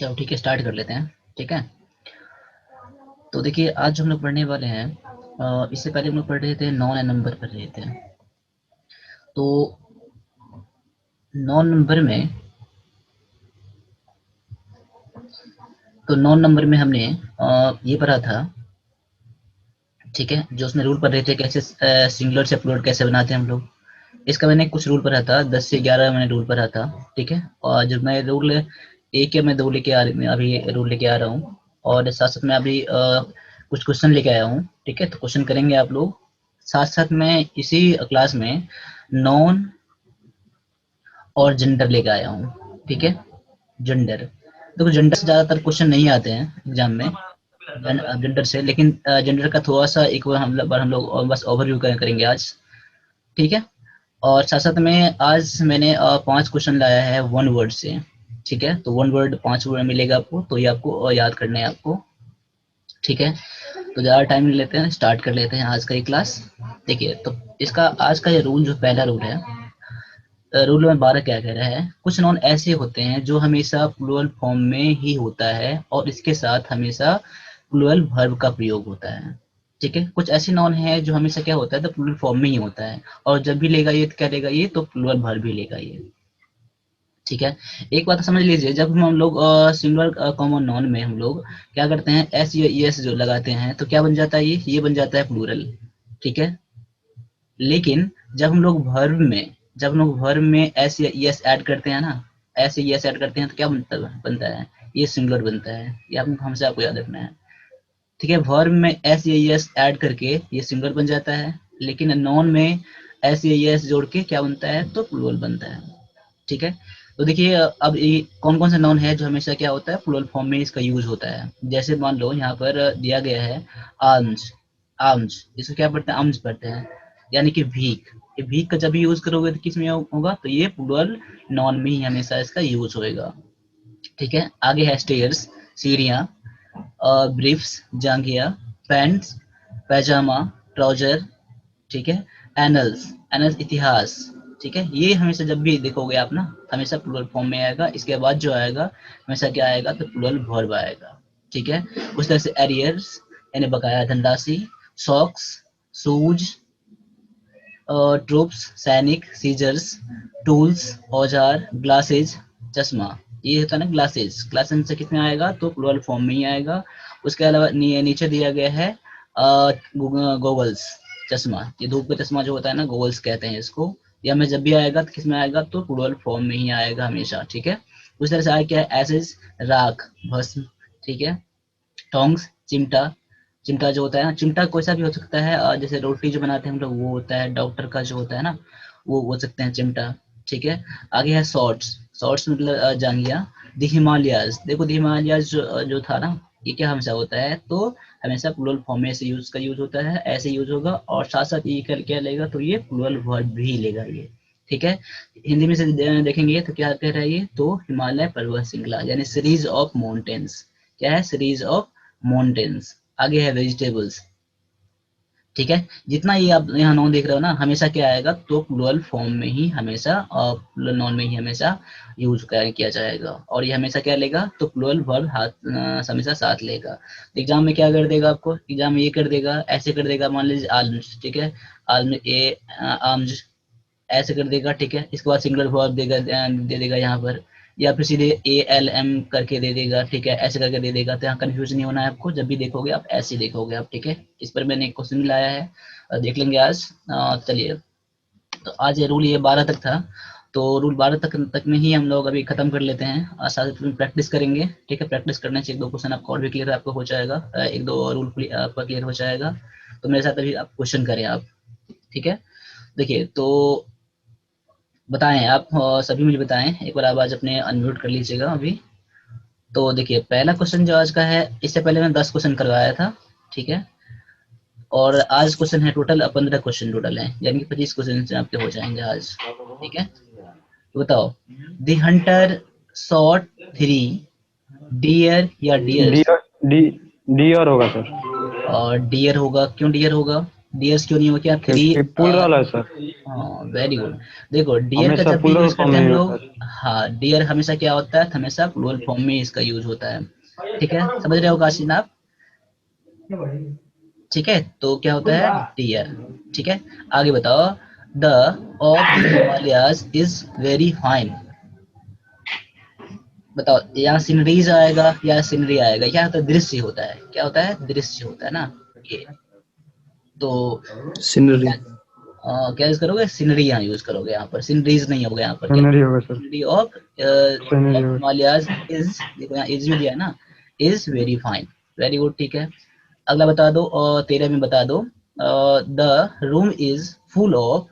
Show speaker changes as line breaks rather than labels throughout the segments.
चलो ठीक है, स्टार्ट कर लेते हैं। ठीक है, तो देखिए आज हम लोग पढ़ने वाले हैं, इससे पहले हम लोग पढ़ रहे थे नॉन नंबर पढ़ रहे थे। तो नॉन नंबर में नॉन नंबर में हमने ये पढ़ा था। ठीक है, जो उसमें रूल पढ़ रहे थे कैसे सिंगुलर से प्लूरल कैसे बनाते हैं हम लोग। इसका मैंने कुछ रूल पढ़ा था, 10 से 11 मैंने रूल पढ़ा था। ठीक है, और जो मैं रूल एक या मैं दो लेके मैं अभी रूल लेके आ रहा हूँ, और साथ साथ में अभी कुछ क्वेश्चन लेके आया हूँ। ठीक है, तो क्वेश्चन करेंगे आप लोग। साथ साथ में इसी क्लास में नॉन और जेंडर लेके आया हूँ। ठीक है, जेंडर, देखो जेंडर से ज़्यादातर क्वेश्चन नहीं आते हैं एग्जाम में जेंडर से, लेकिन जेंडर का थोड़ा सा एक बार हम लोग और बस ओवरव्यू करेंगे आज। ठीक है, और साथ साथ में आज मैंने 5 क्वेश्चन लाया है वन वर्ड से। ठीक है, तो वन वर्ड 5 वर्ड मिलेगा आपको, तो ये आपको याद करना है आपको। ठीक है, तो ज़्यादा टाइम नहीं लेते हैं, स्टार्ट कर लेते हैं आज का ये क्लास। देखिए, तो इसका आज का ये रूल, जो पहला रूल है, रूल नंबर 12 क्या कह रहा है। कुछ नॉन ऐसे होते हैं जो हमेशा प्लूरल फॉर्म में ही होता है और इसके साथ हमेशा प्लूरल वर्ब का प्रयोग होता है। ठीक है, कुछ ऐसे नॉन है जो हमेशा क्या होता है, तो प्लूरल फॉर्म में ही होता है, और जब भी लेगा ये, तो क्या लेगा ये, तो प्लूरल वर्ब भी लेगा ये। ठीक है, एक बात समझ लीजिए, जब हम लोग सिंगुलर कॉमन नॉन में हम लोग क्या करते हैं, एस या एस जो लगाते हैं, तो क्या बन जाता है, ये बन जाता है प्लूरल। ठीक है, लेकिन जब हम लोग वर्ब में एस या एस ऐड करते हैं ना, एस या एस ऐड करते हैं, तो क्या बनता है, ये सिंगुलर बनता है। ये हमसे आपको याद रखना है। ठीक है, वर्ब में एस या एस ऐड करके ये सिंगुलर बन जाता है, लेकिन नॉन में एस या एस जोड़ के क्या बनता है, तो प्लूरल बनता है। ठीक है, तो देखिए अब ये कौन कौन सा नॉन है जो हमेशा क्या होता है, प्लूरल फॉर्म में इसका यूज होता है। जैसे मान लो यहाँ पर दिया गया है आर्म्स। आर्म्स, इसको क्या पढ़ते हैं, आर्म्स पढ़ते हैं, यानी कि भीख। ये भीख का जब भी यूज करोगे तो किस में होगा, तो ये प्लूरल नॉन में ही हमेशा इसका यूज होएगा। ठीक है, आगे है स्टेयर्स, सीढ़ियाँ, ब्रीफ्स, जांघिया, पैंट्स, पैजामा, ट्राउजर। ठीक है, एनल्स, एनल्स इतिहास। ठीक है, ये हमेशा जब भी देखोगे आप ना, हमेशा प्लूरल फॉर्म में आएगा। इसके बाद जो आएगा हमेशा क्या आएगा, तो प्लूरल वर्ब आएगा। ठीक है, उस तरह से एरियर्स यानी बकाया धनराशि, सॉक्स, शूज, ट्रूप्स सैनिक, सीजर्स, टूल्स औजार, ग्लासेज चश्मा। ये होता है ना ग्लासेज, ग्लासेज से कितने आएगा, तो प्लूरल फॉर्म में ही आएगा। उसके अलावा नीचे दिया गया है गोगल्स, चश्मा। ये धूप का चश्मा जो होता है ना, गोगल्स कहते हैं इसको। ये हमें जब भी आएगा तो किस में आएगा, तो प्लूरल फॉर्म में ही आएगा हमेशा। ठीक है, उस तरह से आया क्या है, एसेज, राख, भस्म। ठीक है, टोंग्स, चिमटा। चिमटा जो होता है ना, चिमटा कोई सा भी हो सकता है, जैसे रोटी जो बनाते हैं हम लोग वो होता है, डॉक्टर का जो होता है ना वो बोल सकते हैं चिमटा। ठीक है, आगे है शॉर्ट्स। शॉर्ट्स मतलब जांघिया। द हिमालयाज, देखो द हिमालयाज जो था ना, ये क्या हमेशा होता है, तो हमेशा प्लूरल फॉर्म में से यूज होता है, ऐसे यूज होगा, और साथ साथ ये क्या लेगा, तो ये प्लूरल वर्ब भी लेगा ये। ठीक है, हिंदी में से देखेंगे तो क्या कह रहा है ये, तो हिमालय पर्वत श्रृंखला यानी सीरीज ऑफ माउंटेन्स। क्या है, सीरीज ऑफ माउंटेन्स। आगे है वेजिटेबल्स। ठीक है, जितना ये आप यहाँ नॉन देख रहे हो ना, हमेशा क्या आएगा, तो प्लूरल फॉर्म में ही हमेशा, प्लूरल नॉन में ही हमेशा यूज किया जाएगा, और ये हमेशा क्या लेगा, तो प्लूरल वर्ब हमेशा साथ लेगा। एग्जाम में क्या कर देगा आपको, एग्जाम में ये कर देगा, ऐसे कर देगा, मान लीजिए आर्म्स। ठीक है, आर्म ए आर्म्स ऐसे कर देगा। ठीक है, इसके बाद सिंगुलर वर्ब देगा, दे देगा यहाँ पर, या फिर सीधे ए एल एम करके दे देगा। ठीक है, ऐसे करके दे देगा, तो यहाँ कंफ्यूज नहीं होना है आपको, जब भी देखोगे आप ऐसे देखोगे आप। ठीक है, इस पर मैंने एक क्वेश्चन भी लाया है, देख लेंगे आज। चलिए, तो आज ये रूल ये 12 तक था, तो रूल 12 तक में ही हम लोग अभी खत्म कर लेते हैं, और साथ में प्रैक्टिस करेंगे। ठीक है, प्रैक्टिस करने से एक दो क्वेश्चन आपको और भी क्लियर आपको हो जाएगा, एक दो रूल आपका क्लियर हो जाएगा। तो मेरे साथ अभी आप क्वेश्चन करें आप। ठीक है, देखिए, तो बताएं आप, सभी मुझे बताएं एक बार, आप आज अपने अनम्यूट कर लीजिएगा अभी। तो देखिए, पहला क्वेश्चन जो आज का है, इससे पहले मैंने 10 क्वेश्चन करवाया था। ठीक है, और आज क्वेश्चन है टोटल 15 क्वेश्चन टोटल है, यानी कि 25 क्वेश्चन आपके हो जाएंगे आज। ठीक है, तो बताओ, द हंटर शॉट 3 डियर या डियर्स।
डी डी डी और होगा सर,
और डियर होगा, क्यों डियर होगा, डियर्स क्यों नहीं होगा, क्या 3?
क्योंकि प्लूरल है सर।
हाँ वेरी गुड। देखो डियर का
हमेशा
जब भी
प्लूरल
यूज
फॉर्म
करते हैं
में
हम
होता
लोग,
है।
हाँ डियर हमेशा क्या होता है, हमेशा प्लूरल फॉर्म में इसका यूज होता है। ठीक है, समझ रहे हो काशिन आप? ठीक है, तो क्या होता है डियर। ठीक है, आगे बताओ। The of the Himalayas is very fine. बताओ, यहाँ सीनरीज आएगा या सीनरी आएगा? क्या होता है, दृश्य होता है। क्या होता है, दृश्य होता है ना ये। तो
सीनरी।
क्या यूज करोगे, सीनरी यहाँ यूज करोगे, यहाँ पर सीनरीज नहीं होगा, यहाँ पर क्या
सीनरी होगा sir.
Scenery of
scenery
of
होगा।
हिमालयाज इज, देखो यहाँ इज भी दिया है ना, is very fine. Very good, ठीक है। अगला बता दो, और 13 में बता दो। The room is full of,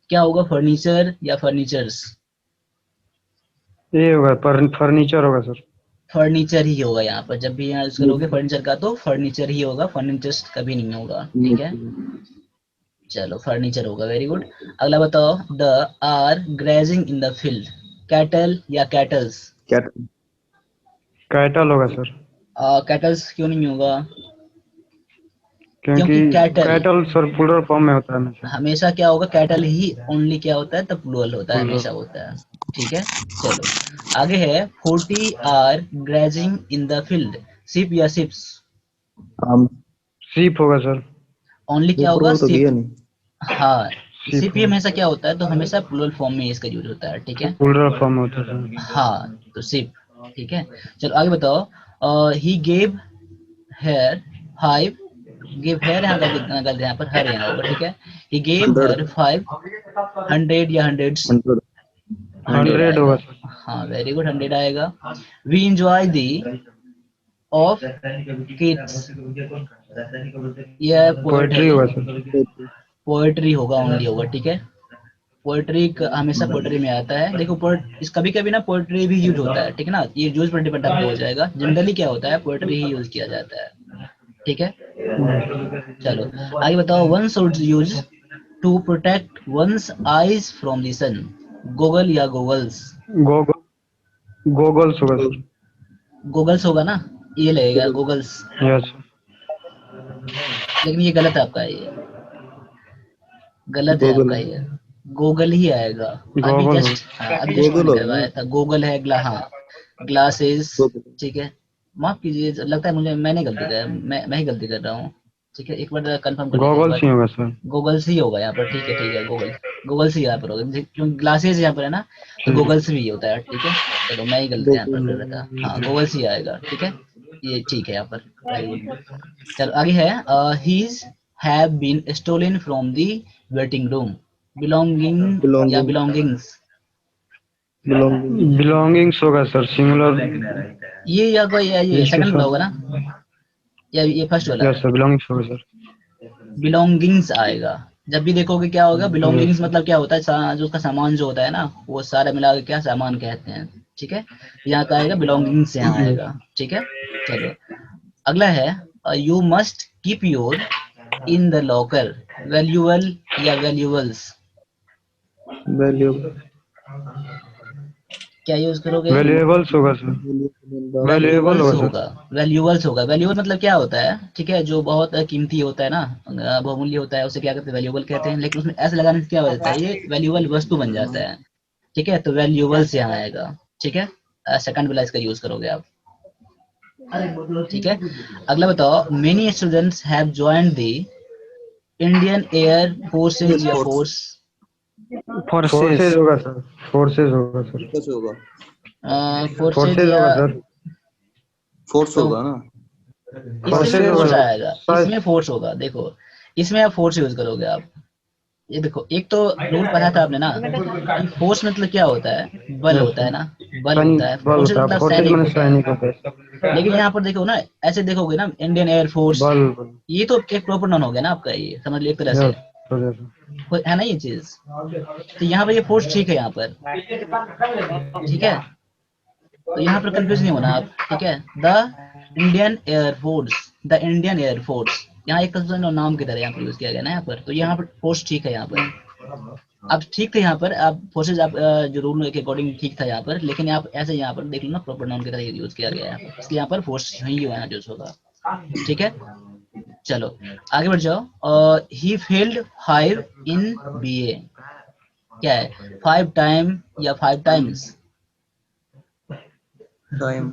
क्या होगा, फर्नीचर या फर्नीचर्स?
ये होगा फर्नीचर होगा सर।
फर्नीचर ही होगा यहाँ पर, जब भी यहाँ यूज करोगे फर्नीचर का तो फर्नीचर ही होगा, फर्नीचर्स कभी नहीं होगा। ठीक है, चलो फर्नीचर होगा, वेरी गुड। अगला बताओ। The are grazing in the field, cattle या कैटल्स?
कैट
कैटल होगा सर।
कैटल्स क्यों नहीं होगा?
क्योंकि
क्योंकि cattle
cattle sir plural form में होता है हमेशा।
हमेशा क्या होगा, कैटल ही ओनली क्या होता है, तब प्लूरल होता है,
प्लूरल।
हमेशा होता है। ठीक है, चलो आगे है। 40 are grazing in the field, sheep या सिप्स?
आम।
सीप होगा सर।
ओनली क्या
ऊपर
होगा,
वो तो
सिप।
दिया नहीं।
हाँ,
सीप
सिप ही
होगा।
हमेशा क्या होता है, तो हमेशा प्लूरल फॉर्म में इसका यूज होता है। ठीक है,
प्लूरल फॉर्म में होता है सर।
हाँ तो सिप। ठीक है, चलो आगे बताओ। He gave her 5, give her यहाँ गलती गलती, यहाँ पर हर यहाँ होगा। ठीक है, ही गेव
100।
हर 5, 100 या हंड्रेड्स?
100। 100।
100
100 होगा
आएगा।
सर।
हाँ वेरी गुड, 100 आएगा। We enjoy the of kids, यह पोएट है
पोएट्री
ये,
होगा सर।
पोएट्री होगा, ओनली होगा। ठीक है, पोएट्री हमेशा पोएट्री में आता है। देखो पोएट इस कभी कभी ना पोएट्री भी यूज होता है, ठीक है ना, ये यूज पर डिपेंड आपको हो जाएगा। जनरली क्या होता है, पोएट्री ही यूज किया जाता है। ठीक है, चलो आगे बताओ। One should use to protect one's eyes from the sun, goggle या गूगल्स?
गोगल्स होगा सर।
गूगल्स होगा ना, ये लगेगा गूगल्स,
यस।
लेकिन ये गलत है आपका, ये गलत है
गूगल।
आपका ये, गूगल ही आएगा। अभी
गोगल
जस्ट,
होगा।
हाँ अभी जस्ट
गूगल
मैंने
होगा ना।
करवाया था, गूगल है, हाँ ग्लासेस।
गूगल।
ठीक है, माफ कीजिए, लगता है मुझे मैंने गलती कर, मैं ही गलती कर रहा हूँ। ठीक है, एक बार कंफर्म कर लीजिए एक
गोगल्स
बार।
ही होगा सर।
गूगल्स ही होगा यहाँ पर, ठीक है, गूगल, गूगल्स ही यहाँ पर होगा, क्योंकि ग्लासेस यहाँ पर है ना, तो
ठीक है।
गूगल्स भी होता है। ठीक है, चलो मैं ही गलती यहाँ पर कर रहा था, हाँ गूगल्स ही आएगा। ठीक है, ये ठीक है यहाँ पर, वेरी गुड। चलो आगे है। His have been stolen from the waiting room, belonging या
बिलोंगिंग।
बिलोंगिंग्स?
बिलोंगिंग।
बिलोंगिंग्स होगा सर, सिंगुलर।
ये या कोई ये
इसके
सेकंड वाला होगा
साथ।
ना, या ये फर्स्ट वाला?
यस सर, बिलोंगिंग्स होगा सर।
बिलोंगिंग्स आएगा। जब भी देखोगे क्या होगा, बिलोंगिंग्स
यस।
मतलब क्या होता है, जो उसका सामान जो होता है ना, वो सारा मिला के क्या सामान कहते हैं। ठीक है, यहाँ का आएगा बिलोंगिंग्स, यहाँ आएगा। ठीक है, चलो अगला है। You must keep your in the locker, valual या वैल्यूअल्स?
वैल्यू।
क्या यूज करोगे?
वैल्यूएबल्स होगा सर। वैल्यूएबल
वैल्यूअल्स
होगा सर।
होगा, वैल्यूअल्स होगा। वैल्यूअल मतलब क्या होता है, ठीक है, जो बहुत कीमती होता है ना, बहुमूल्य होता है, उसे क्या कहते हैं, वैल्यूअल कहते हैं। लेकिन उसमें ऐसे लगाने से क्या हो जाता है, ये वैल्यूअल वस्तु बन जाता है। ठीक है, तो वैल्यूअल्स यहाँ आएगा। ठीक है, सेकंड वाला इसका यूज करोगे आप। ठीक है, अगला बताओ। Many students have joined the Indian air forces या
फोर्स।
फोर्स?
Forces
forces.
होगा सर। फोर्सेज होगा सर।
कैसे होगा?
फोर्सेज
फोर्सेज
या,
होगा सर।
फोर्स
तो
होगा ना।
इसमें
फोर्सेज होगा
फोर्स
सर।
आएगा,
सर।
इसमें फोर्स होगा। देखो इसमें आप फोर्स यूज करोगे आप। ये देखो, एक तो रूल पढ़ा था आपने ना, कि फोर्स मतलब क्या होता है, बल
यस
होता है
सर।
ना, बल होता है।
बल
फोर्सेज
होता है,
मतलब
फोर्सेज
सैनिक
मैंने
होता है।
सैनिक होता है।
लेकिन यहाँ पर देखो ना, ऐसे देखोगे ना, इंडियन एयर फोर्स,
बल बल।
ये तो एक प्रॉपर नाउन हो गया ना आपका, ये समझ लो एक तरह से,
यस सर, यस
है ना ये चीज। तो यहाँ पर ये फोर्स ठीक है यहाँ पर। ठीक है, तो यहाँ पर कंफ्यूज नहीं होना आप। ठीक है, the Indian air force, the Indian air force, यहाँ एक तरह से नाम की तरह यहाँ पर यूज किया गया ना, यहाँ पर तो यहाँ पर फोर्स ठीक है यहाँ पर। अब ठीक थे यहाँ पर, आप फोर्सेज आप जो रूल के अकॉर्डिंग ठीक था यहाँ पर, लेकिन आप ऐसे यहाँ पर देख लो ना, प्रॉपर नाउन की तरह यूज किया गया है यहाँ पर, इसलिए यहाँ पर फोर्स ही यहाँ यूज होगा। ठीक है, चलो आगे बढ़ जाओ। ही फेल्ड 5 इन बीए, क्या है, 5 टाइम या 5 टाइम्स?
टाइम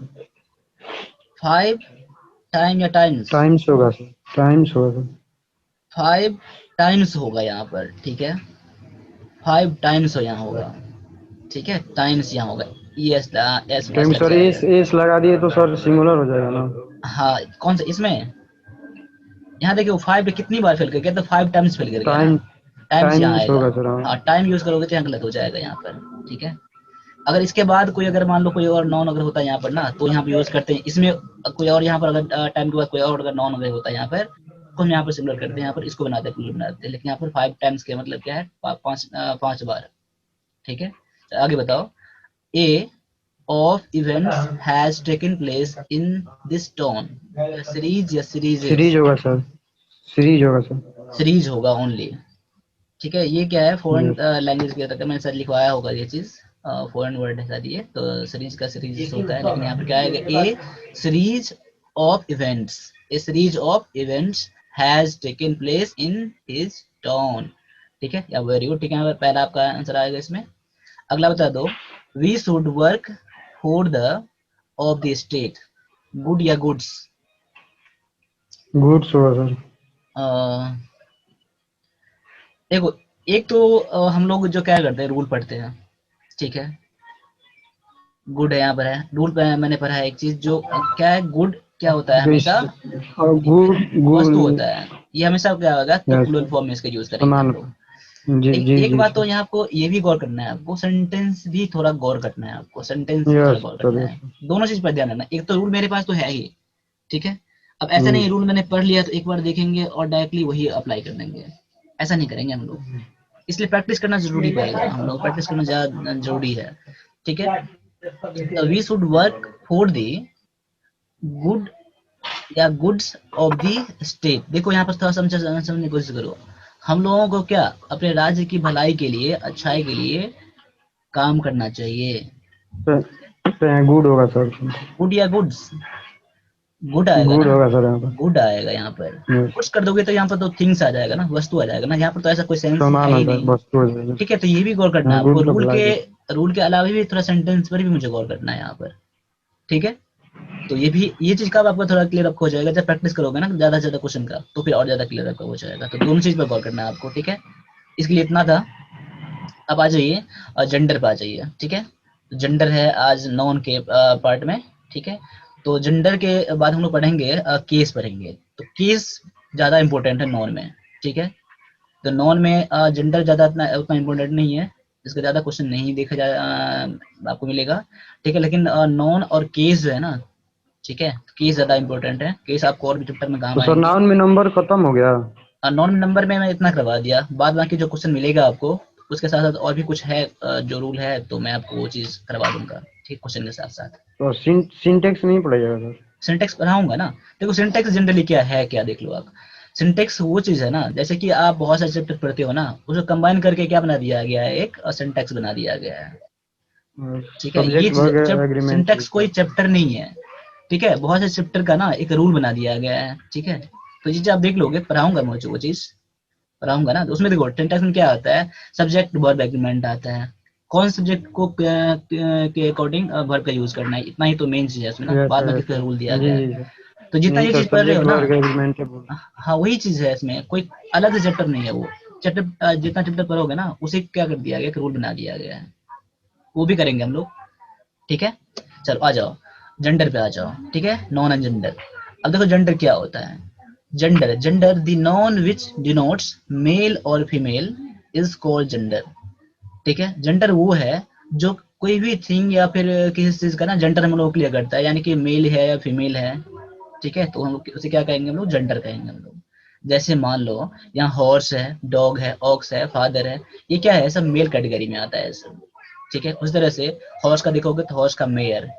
5 टाइम या टाइम्स?
टाइम्स होगा सर, टाइम्स होगा सर।
5 टाइम्स होगा यहाँ पर, ठीक है, 5 टाइम्स हो यहाँ होगा, ठीक है, टाइम्स यहाँ होगा, E S S S
time
लग
सर,
जाएगा।
एस लगा दिए तो सर सिंगुलर हो जाएगा ना।
हाँ, कौन सा इसमें? यहाँ देखिए वो 5 कितनी बार फेल कर गया, तो 5 टाइम्स फेल कर गया ना,
टाइम
टाइम्स यहाँ
टाइम्स
आएगा।
होगा सर, हाँ।
हाँ, टाइम यूज करोगे तो यहाँ गलत हो जाएगा यहाँ पर, ठीक है। अगर इसके बाद कोई अगर मान लो कोई और नॉन अगर होता है यहाँ पर ना, तो यहाँ पे यूज करते हैं इसमें, कोई और यहाँ पर अगर टाइम के बाद कोई और अगर नॉन अगर होता है यहाँ पर, तो हम यहाँ पर सिमिलर करते हैं, यहाँ पर इसको बनाते हैं, प्लूरल बनाते हैं, लेकिन यहाँ पर 5 टाइम्स के मतलब क्या है, 5 बार, ठीक है। तो आगे बताओ, a of events has taken place in this town, series या सीरीजेस?
सीरीज होगा सर, सीरीज होगा सर।
सीरीज होगा ओनली, ठीक है। ये क्या है, फॉरेन
यस।
लैंग्वेज के तक मैंने सर लिखवाया होगा ये चीज, फॉरेन वर्ड है सर ये, तो सीरीज का सीरीज होता है, लेकिन यहाँ पर क्या आएगा, a series of events, a series of events has taken place in his town, ठीक है, या वेरी गुड, ठीक है, पहला आपका आंसर आएगा इसमें। अगला बता दो, we should work for the of the state, good या गुड्स?
गुड्स होगा सर।
देखो, एक तो हम लोग जो क्या करते हैं, रूल पढ़ते हैं, ठीक है, गुड है यहाँ पर है, रूल पे मैंने पढ़ा है एक चीज, जो क्या है, गुड क्या होता है,
जो
हमेशा
और
एक
गुड गुड।
वस्तु होता है, ये हमेशा क्या होगा, तो
यस,
प्लूरल फॉर्म में इसका यूज करेंगे हम
समान।
लोग।
जी
एक,
जी
एक
जी
बात तो
सर।
यहाँ आपको ये भी गौर करना है, आपको सेंटेंस भी थोड़ा गौर करना है, आपको सेंटेंस भी थोड़ा
यस
गौर
सर,
करना
यस
है, दोनों चीज पर ध्यान रखना। एक तो रूल मेरे पास तो है ही, ठीक है, अब ऐसा
जी
नहीं रूल मैंने पढ़ लिया तो एक बार देखेंगे और डायरेक्टली वही अप्लाई कर देंगे, ऐसा नहीं करेंगे हम लोग, इसलिए प्रैक्टिस करना जरूरी पड़ेगा, हम लोग प्रैक्टिस करना ज्यादा जरूरी है, ठीक है। तो we should work for the good या गुड्स ऑफ दी स्टेट, देखो यहाँ पर थोड़ा समझने की कोशिश करो, हम लोगों को क्या अपने राज्य की भलाई के लिए, अच्छाई के लिए काम करना चाहिए,
सर। गुड होगा सर।
गुड या गुड्स? गुड आएगा
गुड
ना,
होगा सर यहाँ पर।
गुड आएगा यहाँ पर,
यस।
गुड्स कर दोगे तो यहाँ पर तो थिंग्स आ जाएगा ना, वस्तु आ जाएगा ना, यहाँ पर तो ऐसा कोई सेंस है
समान
ही
होता है,
नहीं,
वस्तु हो जाएगी।
ठीक है। तो ये भी गौर करना है
हाँ,
आपको,
गुड का भलाई है।
रूल के अलावा भी थोड़ा सेंटेंस पर भी मुझे गौर करना है यहाँ पर, ठीक है। तो ये भी, ये चीज का आपको थोड़ा क्लियर अप हो जाएगा जब प्रैक्टिस करोगे ना ज्यादा से ज्यादा क्वेश्चन का, तो फिर और ज्यादा क्लियर अप हो जाएगा, तो दोनों चीज पर गौर करना है आपको, ठीक है। इसके लिए इतना था। अब आ जाइए जेंडर पे आ जाइए, ठीक है। जेंडर है आज नॉन के पार्ट में, ठीक है। तो जेंडर के बाद हम लोग पढ़ेंगे केस पढ़ेंगे, तो केस ज्यादा इंपॉर्टेंट है नॉन में, ठीक है। तो नॉन में जेंडर ज्यादा उतना उतना इम्पोर्टेंट नहीं है, इसका ज्यादा क्वेश्चन नहीं देखा जाए आपको मिलेगा, ठीक है, लेकिन नॉन और केस जो है ना, ठीक है, केस ज्यादा इंपॉर्टेंट है, केस आपको और भी चैप्टर में
तो
काम
सर
आएंगे।
नाउन में नंबर खत्म हो गया।
नॉन नंबर में मैं इतना करवा दिया, बाद बाकी जो क्वेश्चन मिलेगा आपको उसके साथ साथ और भी कुछ है, जो रूल है तो मैं आपको वो चीज करवा दूंगा, ठीक, क्वेश्चन के साथ साथ।
तो सिंटेक्स नहीं पड़ेगा सर।
सिंटेक्स पढ़ाऊंगा ना, देखो सिंटेक्स जनरली क्या है, क्या देख लो आप, सिंटेक्स वो चीज है ना, जैसे कि आप बहुत सारे चैप्टर पढ़ते हो ना, उसको कंबाइन करके क्या बना दिया गया है, एक सिंटेक्स बना दिया गया है, ठीक है। ये
सब्जेक्ट
चीज
वर्ग
जब
एग्रीमेंट।
सिंटेक्स कोई चैप्टर नहीं है, ठीक है, बहुत से चैप्टर का ना एक रूल बना दिया गया है, ठीक है। तो ये चीज आप देख लोगे, पढ़ाऊंगा मुझे वो चीज, पढ़ाऊंगा ना, तो उसमें देखो सिंटेक्स में क्या आता है, सब्जेक्ट वर्ब एग्रीमेंट आता है, कौन सब्जेक्ट को के अकॉर्डिंग वर्ब का यूज करना है, इतना ही तो मेन चीज है उसमें ना,
यस
बाद
सर,
में
यस
किसका
सर।
रूल दिया
जी
गया है,
जी सर।
तो जितना
नहीं
ये
सर,
चीज पढ़ रहे हो
सब्जेक्ट
ना,
वर्ग एग्रीमेंट है बोल।
हाँ वही चीज है इसमें, कोई अलग से चैप्टर नहीं है वो, चैप्टर जितना चैप्टर पढ़ोगे ना उसे क्या कर दिया गया, एक रूल बना दिया गया है, वो भी करेंगे हम लोग, ठीक है। चलो आ जाओ, जेंडर पे आ जाओ, ठीक है, नॉन एंड जेंडर। अब देखो जेंडर क्या होता है, gender, gender the noun which denotes male और फीमेल इज कॉल्ड जेंडर, ठीक है। जेंडर वो है जो कोई भी थिंग या फिर किसी चीज का ना जेंडर हम लोग क्लियर करता है, यानी कि मेल है या फीमेल है, ठीक है, तो हम लोग उसे क्या कहेंगे, हम लोग जेंडर कहेंगे हम लोग। जैसे मान लो यहाँ हॉर्स है, डॉग है, ऑक्स है, फादर है, ये क्या है, सब मेल कैटेगरी में आता है सब, ठीक है। उस तरह से हॉर्स का देखोगे तो हॉर्स का मेयर,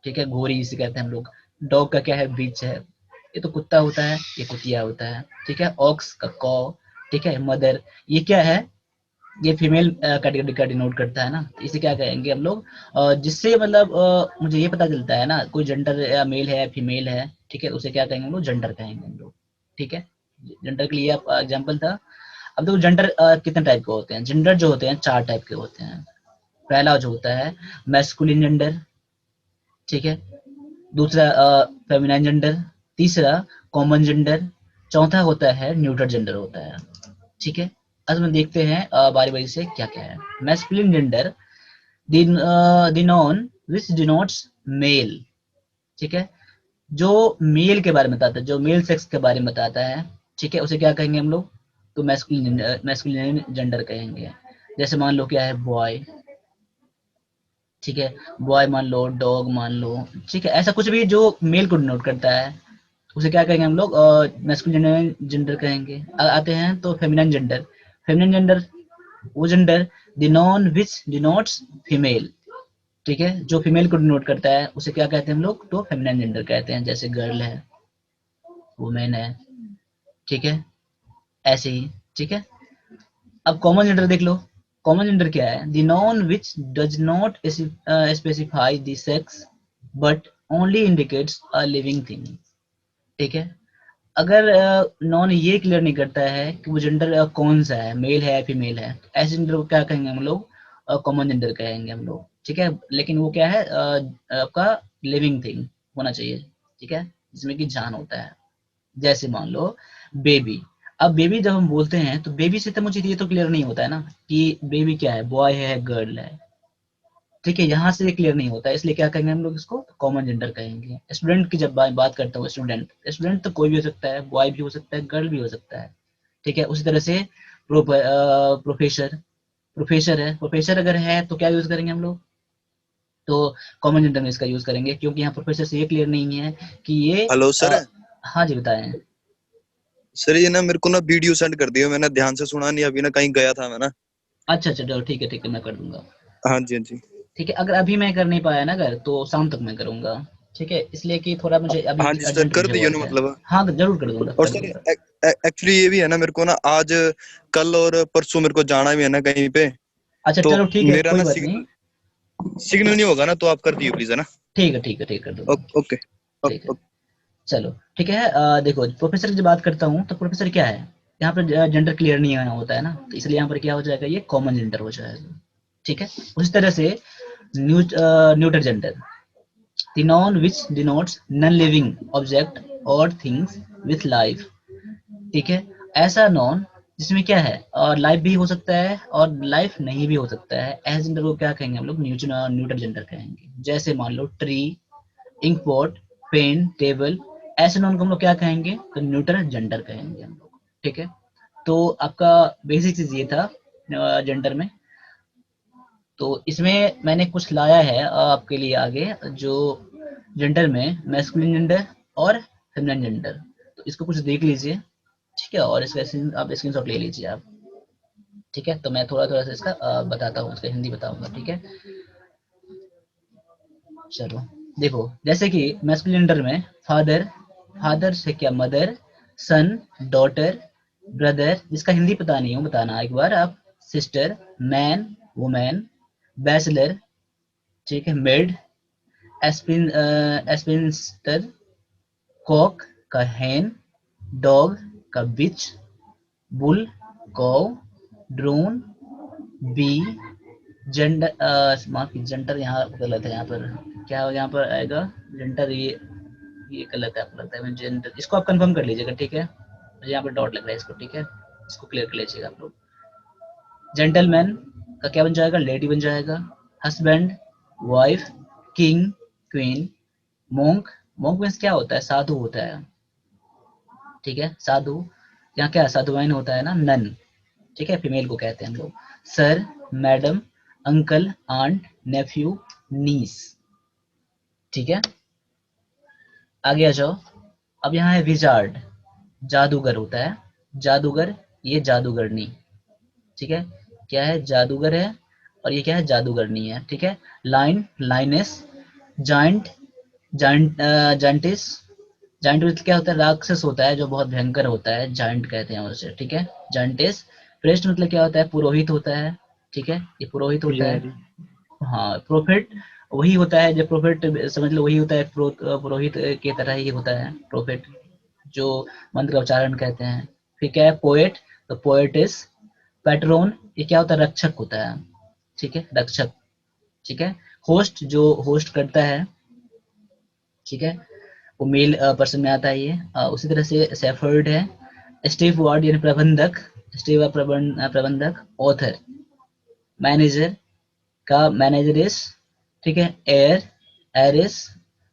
ठीक है, घोड़ी जिसे कहते हैं हम लोग, डॉग का क्या है, बीच है, ये तो कुत्ता होता है, ये कुतिया होता है, ठीक है, ऑक्स का कॉ, ठीक है, मदर, ये क्या है, ये फीमेल कैटेगरी का डिनोट करता है ना, इसे क्या कहेंगे हम लोग, जिससे मतलब मुझे ये पता चलता है ना कोई जेंडर या मेल है या फीमेल है, ठीक है, उसे क्या कहेंगे हम लोग, जेंडर कहेंगे हम लोग, ठीक है। जेंडर के लिए आप एग्जाम्पल था। अब देखो जेंडर कितने टाइप के होते हैं। जेंडर जो होते हैं 4 टाइप के होते हैं। पहला जो होता है मैस्कुलिन जेंडर, ठीक है। दूसरा फेमिनाइन जेंडर, तीसरा कॉमन जेंडर, चौथा होता है न्यूट्रल जेंडर होता है, ठीक है। अब हम देखते हैं बारी बारी से क्या क्या है। Masculine gender the noun which denotes male, ठीक है, जो मेल के बारे में बताता है, जो मेल सेक्स के बारे में बताता है, ठीक है, उसे क्या कहेंगे हम लोग, तो मैस्कुलिन जेंडर कहेंगे। जैसे मान लो क्या है बॉय, ठीक है, बॉय मान लो, डॉग मान लो, ठीक है, ऐसा कुछ भी जो मेल को डिनोट करता है उसे क्या कहेंगे हम लोग, मैस्कुलिन जेंडर कहेंगे। आते हैं तो फेमिनिन जेंडर। फेमिनिन जेंडर वो gender the noun which denotes female, ठीक है, जो फीमेल को डिनोट करता है उसे क्या कहते हैं हम लोग, तो फेमिनिन जेंडर कहते हैं। जैसे गर्ल है, वुमेन है, ठीक है, ऐसे ही, ठीक है। अब कॉमन जेंडर देख लो। कॉमन जेंडर क्या है, the noun which does not specify the sex but only indicates a living thing, ठीक है। अगर नॉन ये क्लियर नहीं करता है कि वो जेंडर कौन सा है, मेल है या फीमेल है, तो ऐसे जेंडर को क्या कहेंगे हम लोग, कॉमन जेंडर कहेंगे हम लोग, ठीक है। लेकिन वो क्या है, आपका लिविंग थिंग होना चाहिए, ठीक है, जिसमें कि जान होता है। जैसे मान लो बेबी। अब बेबी जब हम बोलते हैं तो बेबी से तो मुझे ये तो क्लियर नहीं होता है ना कि बेबी क्या है, बॉय है गर्ल है, ठीक है, यहाँ से क्लियर नहीं होता है, इसलिए क्या कहेंगे हम लोग, इसको कॉमन जेंडर कहेंगे। स्टूडेंट की जब बात करता हूँ, स्टूडेंट, स्टूडेंट तो कोई भी हो सकता है, बॉय भी हो सकता है, गर्ल भी हो सकता है, ठीक है। उसी तरह से प्रोफेसर, प्रोफेसर है, प्रोफेसर अगर है तो क्या यूज करेंगे हम लोग, तो कॉमन जेंडर में इसका यूज करेंगे, क्योंकि यहाँ प्रोफेसर से ये क्लियर नहीं है कि ये
हेलो सर।
हाँ जी बताएं।
सर ये ना मेरे को ना वीडियो सेंड कर दियो, मैंने ध्यान से सुना नहीं, अभी ना कहीं गया था मैं ना।
अच्छा अच्छा चलो ठीक है मैं कर दूंगा।
हाँ जी, हाँ जी।
ठीक है, अगर अभी मैं कर नहीं पाया ना अगर, तो शाम तक मैं करूंगा, ठीक है, इसलिए कि थोड़ा मुझे अभी
हाँ जी सर,
अर्जेंट
कर
मुझे
दियो ना
वर्क है।
मतलब।
हाँ जरूर कर दूंगा
और
कर
सर
दूंगा।
एक्चुअली ये भी है ना, मेरे को ना आज कल और परसों मेरे को जाना भी है ना कहीं पे,
अच्छा
तो
चलो ठीक है
मेरा
कोई
ना
बात नहीं।
सिग्नल सिग्नल नहीं होगा ना, तो आप कर दियो प्लीज, है ना।
ठीक है कर दूंगा।
ओके।
ठीक है चलो ठीक है। देखो प्रोफेसर की बात करता हूँ, तो प्रोफेसर क्या है, यहाँ पर जेंडर क्लियर नहीं होता है ना, तो इसलिए यहाँ पर क्या हो जाएगा, ये कॉमन जेंडर हो जाएगा, ठीक है। उसी तरह से neuter gender, the noun which denotes non-living object or things with life, ठीक है। ऐसा नॉन जिसमें क्या है, और लाइफ भी हो सकता है और लाइफ नहीं भी हो सकता है, ऐसे जेंडर को क्या कहेंगे हम लोग, न्यूटर जेंडर कहेंगे। जैसे मान लो ट्री, इंकपॉट, पेन, टेबल, ऐसे नॉन को हम लोग क्या कहेंगे, तो न्यूटर जेंडर कहेंगे हम लोग, ठीक है। तो आपका बेसिक चीज ये था जेंडर में। तो इसमें मैंने कुछ लाया है आपके लिए आगे, जो जेंडर में मैस्कुलिन जेंडर और फेमिनिन जेंडर, तो इसको कुछ देख लीजिए, ठीक है, और इसका आप स्क्रीनशॉट ले लीजिए आप, ठीक है। तो मैं थोड़ा थोड़ा सा इसका बताता हूँ, इसका हिंदी बताऊंगा, ठीक है। चलो देखो, जैसे कि मैस्कुलिन जेंडर में फादर, फादर से क्या मदर, सन, डॉटर, ब्रदर, जिसका हिंदी पता नहीं हो बताना एक बार आप, सिस्टर, मैन, वुमेन, बैचलर, ठीक है, मेड, एस्पिंस्टर, कॉक का हैन, डॉग का बिच, बुल, कौ, ड्रोन, बी, जेंडर, माफ कीजिए जेंडर यहाँ गलत है, यहाँ पर क्या हो, यहाँ पर आएगा जेंडर, ये गलत है, आपको लगता है जेंडर, इसको आप कंफर्म कर लीजिएगा, ठीक है, मुझे यहाँ पर डॉट लग रहा है इसको, ठीक है, इसको क्लियर कर लीजिएगा आप लोग। जेंटलमैन का क्या बन जाएगा, लेडी बन जाएगा। Husband, wife, king, queen, monk, monk means क्या होता है, साधु होता है, ठीक है, साधु। यहाँ क्या साधुवाइन होता है ना, नन, ठीक है, फीमेल को कहते हैं हम लोग। Sir, madam, uncle, aunt, nephew, niece, ठीक है। आगे आ जाओ। अब यहाँ है विजार्ड, जादूगर होता है, जादूगर, ये जादूगरनी, ठीक है, क्या है, जादूगर है, और ये क्या है, जादूगरनी है, ठीक है। लाइन, लाइनेस, जाइंट, जाइंट, जाइंटिस, जाइंट क्या होता है, राक्षस होता है जो बहुत भयंकर होता है, जाइंट कहते हैं उसे, ठीक है, जाइंटिस। प्रेस्ट मतलब क्या होता है, पुरोहित होता है, ठीक है, ये पुरोहित होता है।
पुजारी।
हाँ प्रोफेट वही होता है, जो प्रोफेट समझ लो वही होता है, पुरोहित के तरह ही होता है प्रोफेट, जो मंत्र का उच्चारण कहते हैं। फिर क्या है, पोएट, तो पोएटिस, पैट्रोन ये क्या होता है, रक्षक होता है, ठीक है, रक्षक, ठीक है। होस्ट जो होस्ट करता है, ठीक है, वो मेल पर्सन में आता है ये। उसी तरह से सेफर्ड है, स्टीव वार्ड यानी प्रबंधक, स्टीव प्रबंधक, ऑथर, मैनेजर का मैनेजरिस, ठीक है, एयर, एरिस,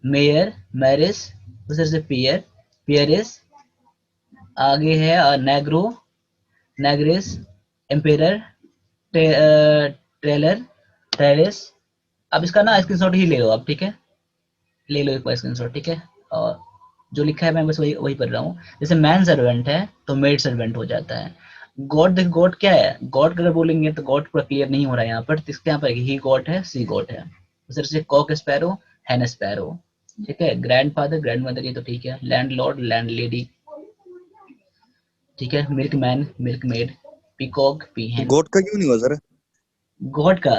मेयर, मैरिस, उसी तरह से पियर, पियरिस, आगे है नेग्रो, नेग्रिस, एम्पेरर, ट्रेलर, ट्रेलिस। अब इसका ना स्क्रीनशॉट ही ले लो आप, ठीक है, ले लो एक बार स्क्रीनशॉट, ठीक है। और जो लिखा है मैं बस वही वही पढ़ रहा हूँ। जैसे मैन सर्वेंट है तो मेड सर्वेंट हो जाता है। गॉड, देख गॉड क्या है, गॉड अगर बोलेंगे तो गॉड पूरा क्लियर नहीं हो रहा है यहाँ पर, तो इसके यहाँ पर ही गॉड है, सी गॉड है। उस तरह से कॉक स्पैरो, हैन स्पैरो, ठीक है। ग्रैंडफादर, ग्रैंडमदर ये तो ठीक है। लैंडलॉर्ड, लैंडलेडी, ठीक है। Milk man, milk made, peacock, पीहन।
God का क्यों नहीं हुआ सर?
गॉड का,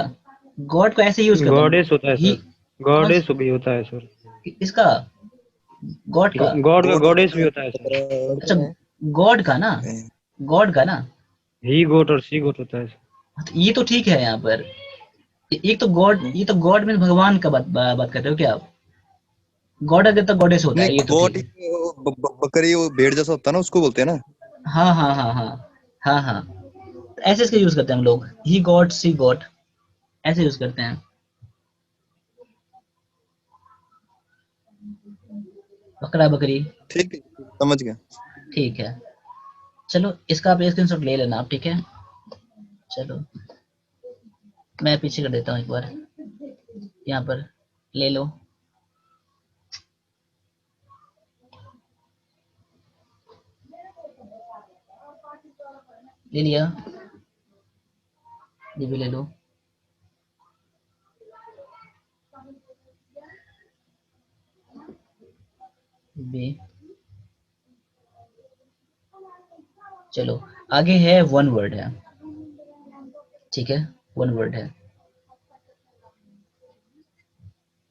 गॉड को ऐसे यूज करते हैं
गॉडेस होता है
ही।
सर,
कौन
गॉडेस भी होता है सर,
इसका, गॉड का,
गॉड का
गॉड
गॉडेस
होता
भी
है
होता है सर।
अच्छा, गॉड का ना, गॉड का ना,
ही गोट और सी गोट होता है सर।
तो ये तो ठीक है यहाँ पर। एक तो गॉड, ये तो गॉड में भगवान का बात कर रहे हो क्या आप? गॉड अगर तो गॉडेस होता
नहीं,
है, ये तो ठीक
गॉड
है।
बकरी वो भेड़ जैसा होता है ना, उसको बोलते हैं ना।
हाँ हाँ हाँ हाँ, हाँ हाँ, तो ऐसे इसका यूज करते हैं हम लोग, ही गॉड, सी गॉड, ऐसे यूज करते हैं। बकरा, बकरी,
ठीक है, समझ गया।
ठीक है। चलो इसका आप स्क्रीनशॉट ले लेना आप, ठीक है। चलो मैं पीछे कर देता हूँ एक बार, यहाँ पर ले लो। ले लिया, ये भी ले लो। बी, चलो आगे है वन वर्ड है, ठीक है, वन वर्ड है।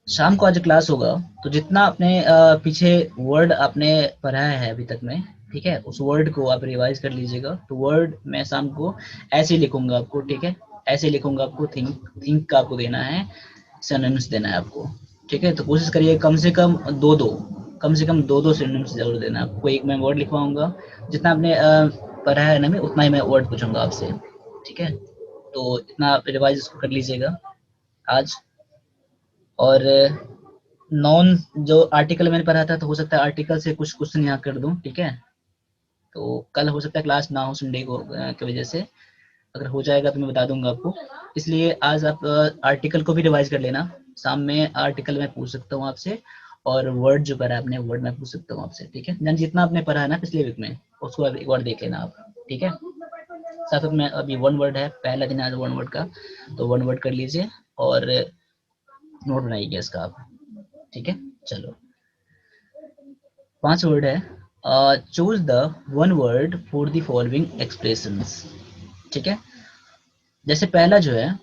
शाम को आज क्लास होगा, तो जितना आपने पीछे वर्ड आपने पढ़ा है अभी तक में, ठीक है, उस वर्ड को आप रिवाइज कर लीजिएगा। तो वर्ड मैं शाम को ऐसे ही लिखूंगा आपको, ठीक है, ऐसे ही लिखूंगा आपको। थिंक, थिंक का आपको देना है, सिनोनिम्स देना है आपको, ठीक है। तो कोशिश करिए कम से कम दो दो, कम से कम दो दो सिनोनिम्स जरूर देना आपको। एक मैं वर्ड लिखवाऊंगा, जितना आपने पढ़ा है ना, मैं उतना ही मैं वर्ड पूछूंगा आपसे, ठीक है। तो इतना आप रिवाइज इसको कर लीजिएगा आज। और नॉन जो आर्टिकल मैंने पढ़ा था, तो हो सकता है आर्टिकल से कुछ क्वेश्चन यहाँ कर दूं, ठीक है। तो कल हो सकता है क्लास ना हो, संडे को की वजह से। अगर हो जाएगा तो मैं बता दूंगा आपको। इसलिए आज आप आर्टिकल को भी रिवाइज कर लेना। शाम में आर्टिकल मैं पूछ सकता हूँ आपसे, और वर्ड जो पढ़ा है आपने, वर्ड मैं पूछ सकता हूँ आपसे, ठीक है। यानी जितना आपने पढ़ा है ना पिछले वीक में, उसको एक बार देख लेना आप, ठीक है। साथ साथ में अभी वन वर्ड है, पहला दिन आज वन वर्ड का, तो वन वर्ड कर लीजिए और नोट बनाइए इसका आप, ठीक है। चलो 5 वर्ड है। Choose the one word for the following expressions, ठीक है। जैसे पहला जो है,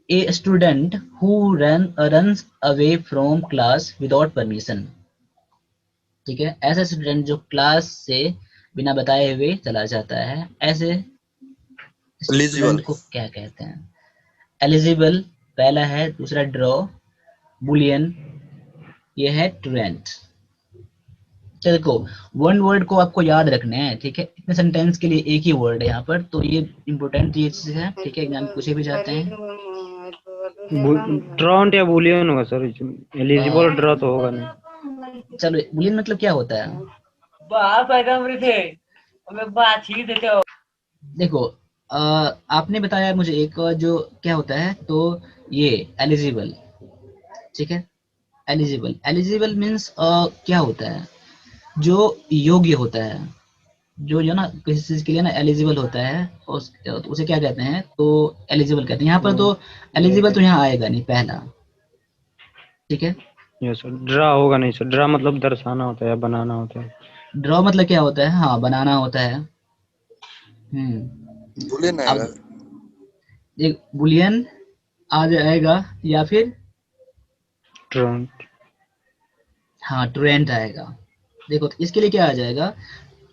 a student who runs away from class without permission, ठीक है। ऐसा स्टूडेंट जो क्लास से बिना बताए हुए चला जाता है, ऐसे
एलिजिबल।
स्टूडेंट को क्या कहते हैं? एलिजिबल पहला है, दूसरा ड्रॉ, बुलियन, ये है ट्रेंट। देखो वन वर्ड को आपको याद रखना है, ठीक है। इतने सेंटेंस के लिए एक ही वर्ड है यहाँ पर, तो ये इंपॉर्टेंट ये चीज है, ठीक है। एग्जाम पूछे भी जाते हैं।
ट्रॉन्ट या बुलियन होगा सर, एलिजिबल ड्रा तो होगा नहीं।
चलो बुलियन मतलब क्या होता है? देखो आपने बताया मुझे एक जो क्या होता है, तो ये एलिजिबल, ठीक है। एलिजिबल, एलिजिबल मीन्स क्या होता है? जो योग्य होता है, जो ना किसी चीज के लिए ना एलिजिबल होता है, तो उसे क्या कहते हैं? तो एलिजिबल कहते हैं। यहाँ पर तो एलिजिबल तो यहाँ आएगा नहीं पहला, ठीक है।
यस सर, ड्रा होगा नहीं सर, ड्रा मतलब दर्शाना होता है या बनाना होता है।
ड्रॉ मतलब क्या होता है? हाँ, बनाना होता है।
बुलियन
अब
आएगा।
एक बुलियन आ जाएगा, या फिर
ट्रॉन्ट।
हाँ ट्रेंट आएगा। देखो तो इसके लिए क्या आ जाएगा?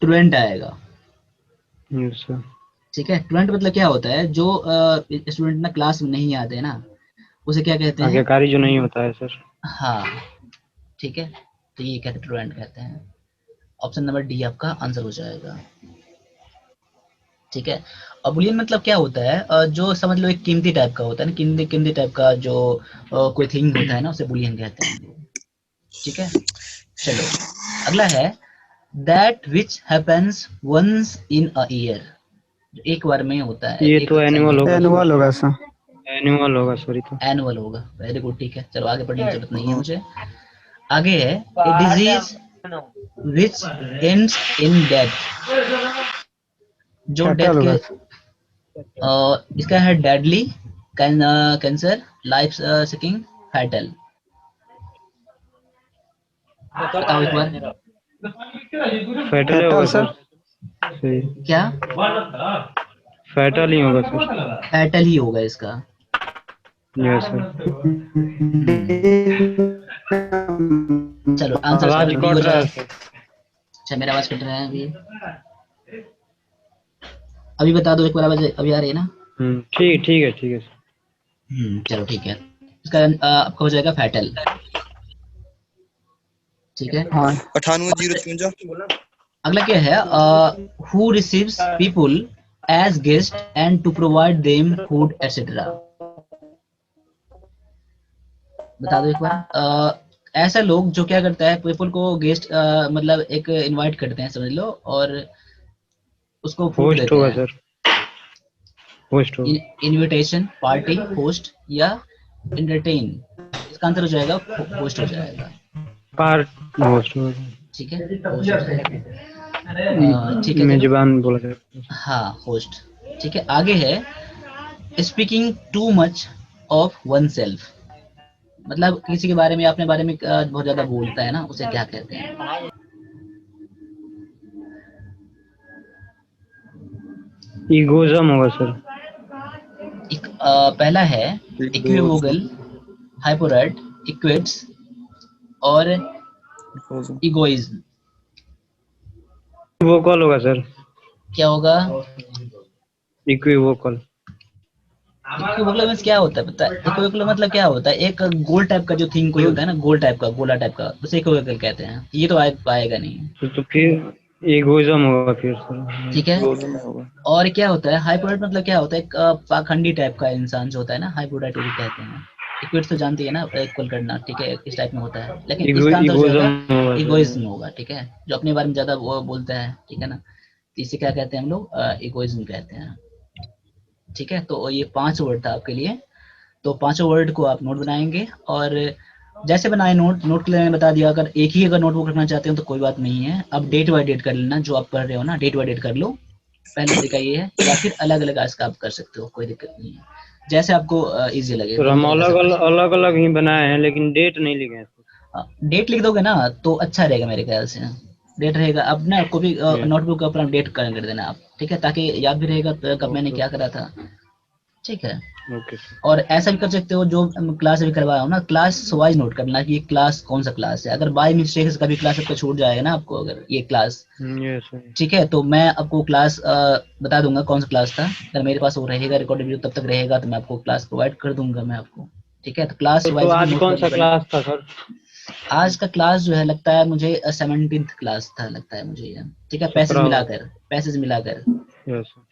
ट्रेंट आएगा,
यस सर।
ठीक है, टूलेंट मतलब क्या होता है, जो स्टूडेंट ना क्लास में नहीं आते हैं ना, उसे क्या कहते हैं?
आज्ञाकारी जो नहीं होता है सर।
हाँ, ठीक है, तो ये कहते हैं टूलेंट कहते हैं। ऑप्शन नंबर डी आपका आंसर हो जाएगा। ठीक है, और बुलियन मतलब क्या होता है, जो समझ लो एक कीमती टाइप का होता है ना, कीमती कीमती टाइप का जो कोई थिंग होता है ना, उसे बुलियन कहते हैं हम लोग। ठीक है, चलो अगला है that which happens once in a year, एक बार में होता है,
ये
एक
तो
साल में
एनुअल
होता
होगा
है।
सर।
एनुअल होगा सर।
एनुअल होगा सॉरी तो।
एनुअल होगा, वेरी गुड, ठीक है, चलो आगे पढ़ने की जरूरत नहीं है मुझे। आगे है a disease which ends in death, जो डेथ
फैटल
के
होगा सर।
इसका है deadly, cancer, life sucking, fatal. बताओ एक बार।
फैटल ही
फैटल
होगा
सर।
सर। सही।
क्या?
फैटल ही होगा सर।
फैटल ही होगा इसका।
Yes sir.
चलो आंसर इसका
आवाज
फिर डी हो
कट रहा है
जाएगा।
सर।
अच्छा, मेरा आवाज कट रहा है अभी? अभी बता दो एक बार, आवाज अभी आ रही है ना?
ठीक ठीक है ठीक है सर।
चलो ठीक है, इसका आपका हो जाएगा फैटल। ठीक है,
हाँ।
98 0 54।
अगला क्या है, who receives people as guest and to provide them food etcetera. बता दो एक बार। ऐसा लोग जो क्या करता है, पीपल को गेस्ट मतलब एक इनवाइट करते हैं समझ लो, और उसको फूड
होस्ट
देते
होगा
हैं।
सर। होस्ट होगा।
इनविटेशन, पार्टी, होस्ट या एंटरटेन, इसका आंसर हो जाएगा होस्ट हो जाएगा।
पार्ट होस्ट होगा।
ठीक है, होस्ट हो जाएगा। ठीक है, चलो,
मेजबान बोला जाता है।
हाँ होस्ट। ठीक है, आगे है speaking too much of one self, मतलब किसी के बारे में, अपने बारे में बहुत ज्यादा बोलता है ना, उसे क्या कहते हैं?
ईगोजम होगा सर।
एक पहला है
एक दो
इक्विवोगल, हाइपोरेट, इक्विट्स और इगोइज्म।
वोकल होगा सर।
क्या होगा?
इक्विवोकल।
इक्विवोगल मीन्स क्या होता है पता है? इक्विवोगल मतलब क्या होता है, एक गोल टाइप का जो थिंग कोई होता है ना, गोल टाइप का, गोला टाइप का, उसे इक्विवोगल कहते हैं। ये तो आएगा नहीं।
तो फिर ईगोजम होगा फिर सर।
ठीक है,
में होगा।
और क्या होता है हाइपोरेट मतलब क्या होता है, एक पाखंडी टाइप का इंसान जो होता है ना, हाइपोरेट उसे कहते हैं। इक्विट तो जानती है ना, इक्वल करना, ठीक है, इस टाइप में होता है, लेकिन इसका आंसर हो
इगोजम
जाएगा
होगा सर।
इगोइज्म होगा। ठीक है, जो अपने बारे में ज्यादा वो बोलता है, ठीक है ना, तो इसे क्या कहते हैं हम लोग? इगोइज्म कहते हैं। ठीक है, तो ये 5 वर्ड था आपके लिए। तो पांचों वर्ड को आप नोट बनाएंगे, और जैसे बनाए नोट, नोट के लिए मैंने बता दिया, अगर एक ही अगर नोटबुक रखना चाहते हो तो कोई बात नहीं है, अब डेट बाय डेट कर लेना, जो आप पढ़ रहे हो ना डेट बाय डेट कर लो, पहला तरीका ये है, या फिर अलग अलग आज का आप कर सकते हो, कोई दिक्कत नहीं है, जैसे आपको इजी लगे,
तो
दोनों
हम
तरीके से
अलग
आप कर
अलग
सकते
अलग अलग ही बनाए हैं लेकिन डेट नहीं लिखे हैं।
हो। डेट लिख दोगे ना तो अच्छा रहेगा मेरे ख्याल से। डेट रहेगा, अब ना कॉपी
यस।
नोटबुक का अपना डेट कर देना आप, ठीक है, ताकि याद भी रहेगा तो कब मैंने
ओके
क्या करा था। ठीक है,
ओके सर।
और ऐसा भी कर सकते हो, जो क्लास अभी करवाया हो ना, क्लास वाइज नोट करना कि ये क्लास कौन सा क्लास है, अगर बाय मिस्टेक से कभी क्लास आपका छूट जाएगा ना आपको, अगर ये क्लास,
यस सर।
ठीक है, तो मैं आपको क्लास बता दूंगा कौन सा क्लास था, अगर मेरे पास वो रहेगा रिकॉर्डेड वीडियो तब तक रहेगा, तो मैं आपको क्लास प्रोवाइड कर दूंगा मैं आपको। ठीक है, तो क्लास
तो
वाइज भी
आज
नोट
कौन
कर
सा
लेना।
क्लास था सर?
आज का क्लास जो है लगता है मुझे 17th क्लास था लगता है मुझे ये। ठीक है, पैसेज
17 होगा।
मिलाकर, पैसेज मिलाकर।
Yes sir.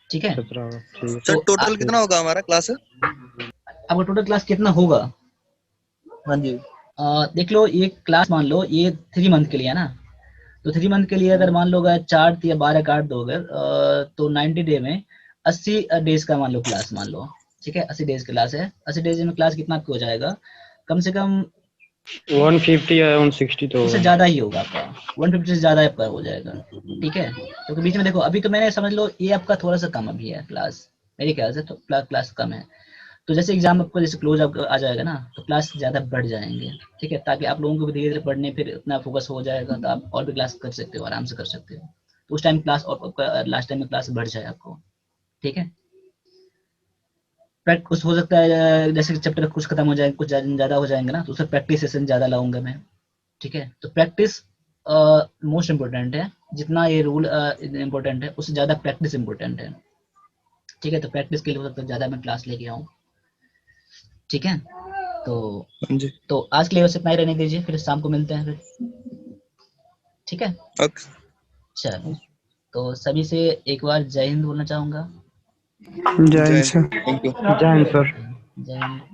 ठीक है,
17 होगा ठीक है।
सर
तो
टोटल कितना होगा हमारा क्लास?
आपका टोटल क्लास कितना होगा?
हाँ जी।
देख लो, ये क्लास मान लो ये 3 मंथ के लिए है ना, तो 3 मंथ के लिए अगर मान लो अगर 4 या 12 काट दो अगर, तो 90 डे में 80 डेज का मान लो क्लास मान लो। ठीक है, 80 डेज क्लास है, 80 डेज में क्लास कितना आपको हो जाएगा? कम से कम
150 या 160 तो
उससे
होगा।
ज्यादा ही होगा आपका, 150 से ज्यादा आपका हो जाएगा। ठीक है, क्योंकि बीच में देखो, अभी तो मैंने समझ लो ये आपका थोड़ा सा कम अभी है क्लास, मेरे ख्याल से तो क्लास कम है। तो जैसे एग्जाम आपको जैसे क्लोज आ जाएगा ना, तो क्लास ज़्यादा बढ़ जाएंगे। ठीक है, ताकि आप लोगों को भी धीरे धीरे पढ़ने फिर इतना फोकस हो जाएगा, तो आप और भी क्लास कर सकते हो, आराम से कर सकते हो, तो उस टाइम क्लास और लास्ट टाइम में क्लास बढ़ जाए आपको। ठीक है, कुछ हो सकता है जैसे चैप्टर कुछ खत्म हो जाए, कुछ ज़्यादा हो जाएंगे ना, तो उसमें प्रैक्टिस सेशन ज़्यादा लाऊंगा मैं। ठीक है, तो प्रैक्टिस मोस्ट इम्पोर्टेंट है। जितना ये रूल इम्पोर्टेंट है उससे ज़्यादा प्रैक्टिस इम्पोर्टेंट है। ठीक है, तो प्रैक्टिस के लिए हो सकता है ज़्यादा मैं क्लास लेके आऊँ। ठीक है, तो
हाँ जी।
आज के लिए बस इतना ही रहने दीजिए, फिर शाम को मिलते हैं फिर। ठीक है,
ओके।
चलो, तो सभी से एक बार जय हिंद बोलना चाहूँगा।
जय
जय
Hind
Hind.
Sir.
Thank you.
जय हिंद सर।
जय हिंद।